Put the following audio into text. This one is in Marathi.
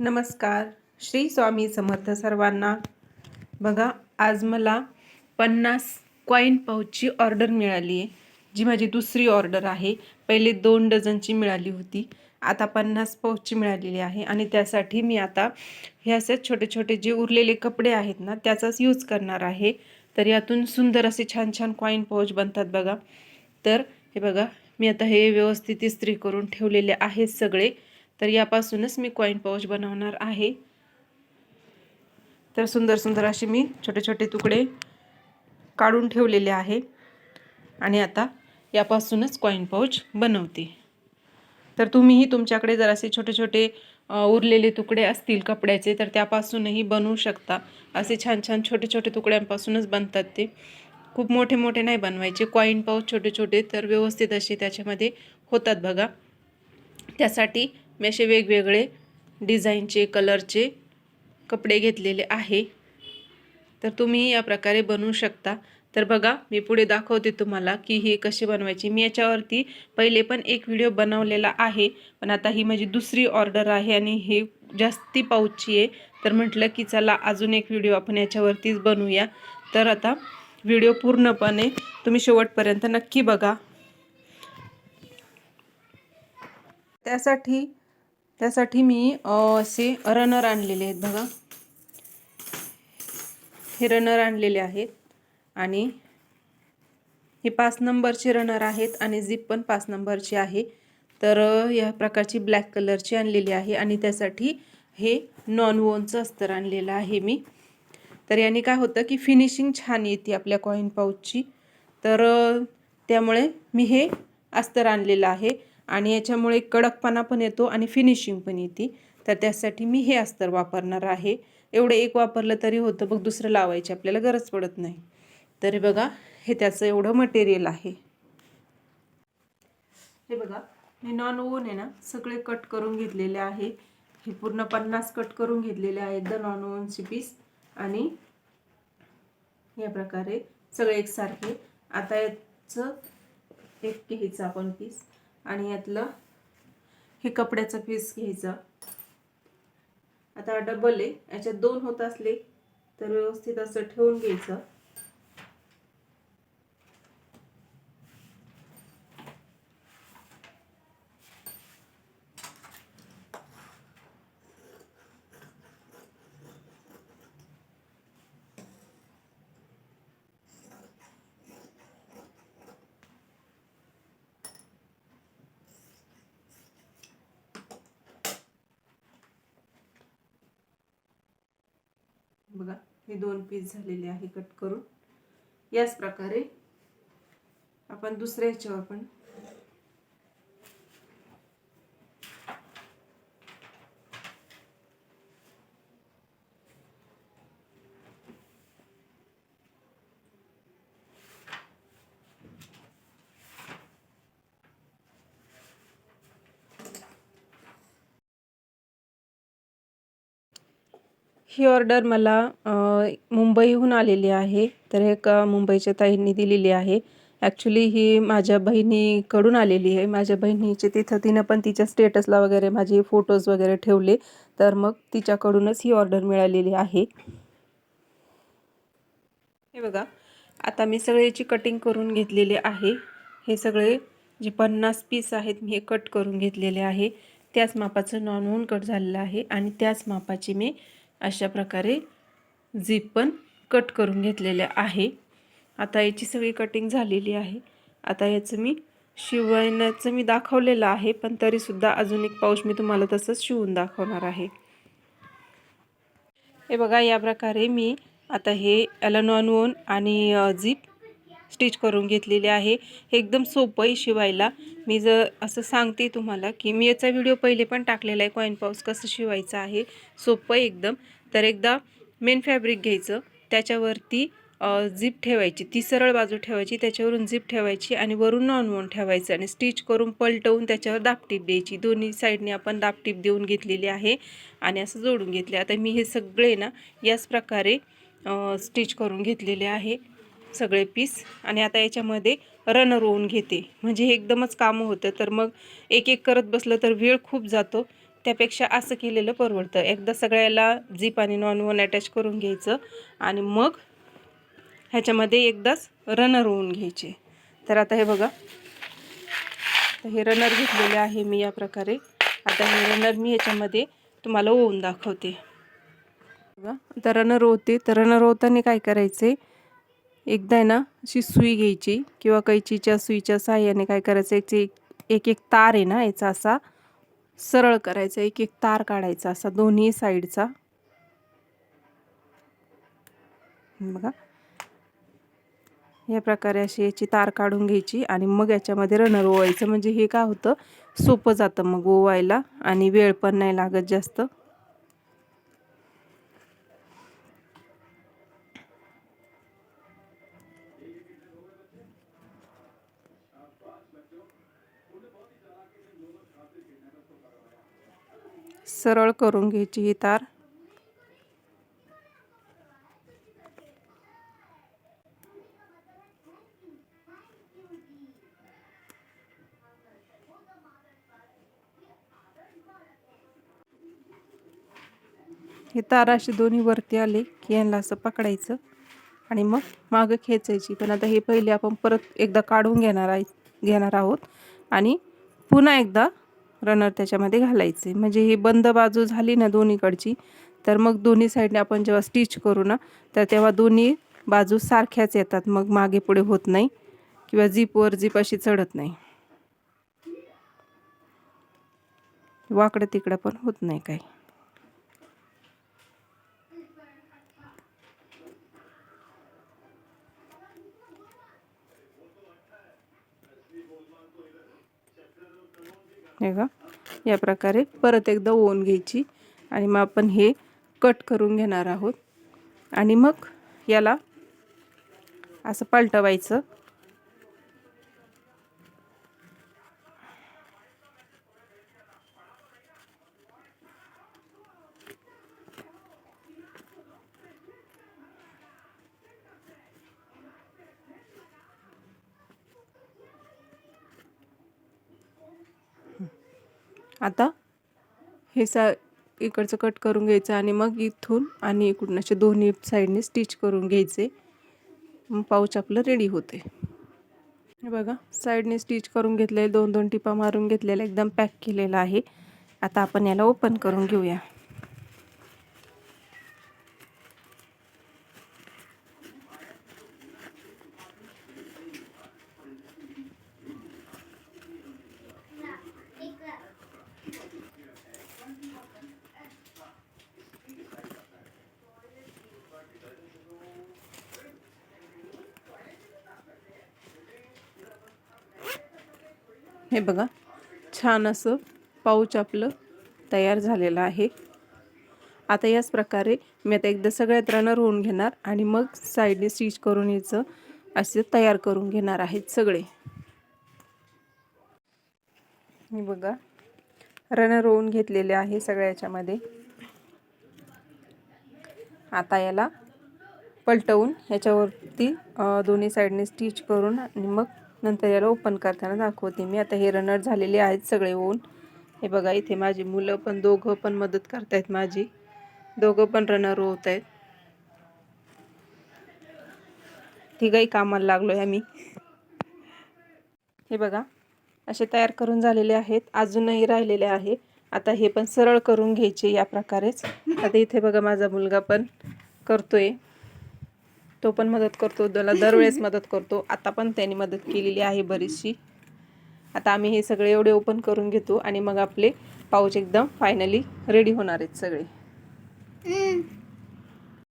नमस्कार. श्री स्वामी समर्थ सर्वांना. बघा, आज मला 50 कॉईन पाऊचची ऑर्डर मिळाली आहे, जी माझी दुसरी ऑर्डर आहे. पहिले 2 डझनची मिळाली होती, आता 50 पाऊचची मिळालेली आहे. आणि त्यासाठी मी आता हे असे छोटे छोटे जे उरलेले कपडे आहेत ना, त्याचाच यूज करणार आहे. तर यातून सुंदर असे छान छान कॉईन पाऊच बनतात बघा. तर हे बघा, मी आता हे व्यवस्थित इस्त्री करून ठेवलेले आहेत सगळे. तर यापासूनच मी कॉईन पाऊच बनवणार आहे. तर सुंदर सुंदर असे मी छोटे छोटे तुकडे काढून ठेवलेले आहे आणि आता यापासूनच कॉईन पाऊच बनवते. तर तुम्हीही तुमच्याकडे जर असे छोटे छोटे उरलेले तुकडे असतील कपड्याचे तर त्यापासूनही बनवू शकता. असे छान छान छोटे छोटे तुकड्यांपासूनच बनतात ते. खूप मोठे मोठे नाही बनवायचे. कॉईन पाऊच छोटे छोटे तर व्यवस्थित असे त्याच्यामध्ये होतात बघा. त्यासाठी मी असे वेगवेगळे डिझाईनचे कलरचे कपडे घेतलेले आहे. तर तुम्ही या प्रकारे बनवू शकता. तर बघा, मी पुढे दाखवते तुम्हाला की हे कसे बनवायचे. मी याच्यावरती पहिले पण एक व्हिडिओ बनवलेला आहे, पण आता ही माझी दुसरी ऑर्डर आहे आणि हे जास्ती पाऊचची आहे. तर म्हटलं की चला अजून एक व्हिडिओ आपण याच्यावरतीच बनवूया. तर आता व्हिडिओ पूर्णपणे तुम्ही शेवटपर्यंत नक्की बघा. त्यासाठी मी असे रनर आणलेले आहेत बघा. हे रनर आणलेले आहेत आणि हे 5 नंबरचे रनर आहेत आणि झिप पण 5 नंबरची आहे. तर या प्रकारची ब्लॅक कलरची आणलेली आहे आणि त्यासाठी हे नॉन वोनचं अस्तर आणलेलं आहे मी. तर याने काय होतं की फिनिशिंग छान येते आपल्या कॉईन पाऊचची. तर त्यामुळे मी हे अस्तर आणलेलं आहे आणि याच्यामुळे कडकपणा पण येतो आणि फिनिशिंग पण येते. तर त्यासाठी मी हे अस्तर वापरणार आहे. एवढं एक वापरलं तरी होतं, बघ दुसरं लावायची आपल्याला गरज पडत नाही. तर बघा, हे त्याचं एवढं मटेरियल आहे. हे बघा, मी नॉन वून आहे ना सगळे कट करून घेतलेले आहे. हे पूर्ण 50 कट करून घेतलेले आहेत द नॉन वूनचे पीस आणि या प्रकारे सगळे एकसारखे. आता याचं एक घ्यायचं आपण पीस आणि यातलं हे कपड्याचं पीस घ्यायचं. आता डबल आहे, याच्यात 2 होत असले तर व्यवस्थित असं ठेवून घ्यायचं. बघा, हे 2 पीस झालेले आहे कट करून. याच प्रकारे आपण दुसऱ्या ह्याच्यावर पण ही ऑर्डर मला मुंबईहून आलेली आहे. तर एक मुंबईच्या ताईंनी दिलेली आहे. ॲक्च्युली ही माझ्या बहिणीकडून आलेली आहे. माझ्या बहिणीचे तिनं पण तिच्या स्टेटसला वगैरे माझे फोटोज वगैरे ठेवले. तर मग तिच्याकडूनच ही ऑर्डर मिळालेली आहे. हे बघा, आता मी सगळ्याची कटिंग करून घेतलेली आहे. हे सगळे जे 50 पीस आहेत मी हे कट करून घेतलेले आहे. त्याच मापाचं नॉन वून कट झालेलं आहे आणि त्याच मापाची मी अशा प्रकारे झिप पण कट करून घेतलेले आहे. आता याची सगळी कटिंग झालेली आहे. आता याचं मी शिवण्याचं मी दाखवलेलं आहे, पण तरीसुद्धा अजून एक पाऊच मी तुम्हाला तसंच शिवून दाखवणार आहे. हे बघा, या प्रकारे मी आता हे याला नॉन वून आणि झिप स्टिच करून घेतलेले आहे. हे एकदम सोपं आहे शिवायला. मी जर असं सांगते तुम्हाला की मी याचा व्हिडिओ पहिले पण टाकलेला आहे, कॉईन पाऊच कसं शिवायचं आहे. सोपं आहे एकदम. तर एकदा मेन फॅब्रिक घ्यायचं, त्याच्यावरती झिप ठेवायची, ती सरळ बाजू ठेवायची, त्याच्यावरून झिप ठेवायची आणि वरून नॉन वून ठेवायचं आणि स्टिच करून पलटवून त्याच्यावर दाबटीप द्यायची. दोन्ही साईडने आपण दाबटीप देऊन घेतलेली आहे आणि असं जोडून घेतले. आता मी हे सगळे ना याच प्रकारे स्टिच करून घेतलेले आहे सगळे पीस. आणि आता याच्यामध्ये रनर रोवून घेते, म्हणजे हे एकदमच कामं होतं. तर मग एक एक करत बसलं तर वेळ खूप जातो. त्यापेक्षा असं केलेलं परवडतं. एकदा सगळ्याला झिप आणि नॉन वन अटॅच करून घ्यायचं आणि मग ह्याच्यामध्ये एकदाच रनर होऊन घ्यायचे. तर आता हे बघा, तर हे रनर घेतलेले आहे मी या प्रकारे. आता हे रनर मी ह्याच्यामध्ये तुम्हाला ओवून दाखवते. बघा, आता रनर होते. तर रनर होताना काय करायचे, एकदा आहे ना अशी सुई घ्यायची किंवा कैचीच्या सुईच्या साहाय्याने काय करायचं, एक एक तार आहे ना याचा असा सरळ करायचा, एक एक तार काढायचा असा दोन्ही साईडचा. बघा, या प्रकारे अशी याची तार काढून घ्यायची आणि मग याच्यामध्ये रनर ओवायचं. म्हणजे हे काय होतं, सोपं जातं मग ओवायला आणि वेळ पण नाही लागत जास्त. सरळ करून घ्यायची ही तार. हे तार अशी दोन्ही वरती आले की यांना असं पकडायचं आणि मग मागं खेचायची. पण आता हे पहिले आपण परत एकदा काढून घेणार आहोत आणि पुन्हा एकदा रनर त्याच्यामध्ये घालायचे. म्हणजे ही बंद बाजू झाली ना दोन्हीकडची, तर मग दोन्ही साईडने आपण जेव्हा स्टिच करू ना, तर तेव्हा दोन्ही बाजू सारख्याच येतात. मग मागे पुढे होत नाही किंवा झिपवर झिप अशी चढत नाही, वाकडं तिकडं पण होत नाही काही. हे बघा, या प्रकारे परत एकदा ओवून घ्यायची आणि मग आपण हे कट करून घेणार आहोत आणि मग याला असं पलटवायचं. आता हे इकडचं कट करून घ्यायचं आणि मग इथून आणि इकडून असे दोन्ही साईडने स्टिच करून घ्यायचे. मग पाऊच आपलं रेडी होते. हे बघा, साईडने स्टिच करून घेतले, दोन दोन टिपा मारून घेतलेला, एकदम पॅक केलेला आहे. आता आपण याला ओपन करून घेऊया. हे बघा, छान असं पाऊच आपलं तयार झालेलं आहे. आता याच प्रकारे मी आता एकदा सगळ्यात रनर होऊन घेणार आणि मग साईडने स्टिच करून याचं असे तयार करून घेणार आहेत सगळे. हे बघा, रनर होऊन घेतलेले आहे सगळ्या याच्यामध्ये. आता याला पलटवून ह्याच्यावरती दोन्ही साईडने स्टिच करून आणि मग नंतर याला ओपन करताना दाखवते मी. आता हे रनर झालेले आहेत सगळे होऊन. हे बघा, इथे माझी मुलं पण दोघं पण मदत करतायत माझी, दोघं पण रनर होत आहेत. तिघही कामाला लागलोय आम्ही. हे बघा, असे तयार करून झालेले आहेत, अजूनही राहिलेले आहे. आता हे पण सरळ करून घ्यायचे या प्रकारेच. आता इथे बघा, माझा मुलगा पण करतोय, तो पण मदत करतो, त्याला दरवेळेस मदत करतो. आता पण त्याने मदत केलेली आहे बरीचशी. आता आम्ही हे सगळे एवढे ओपन करून घेतो आणि मग आपले पाऊच एकदम फायनली रेडी होणार आहेत सगळे.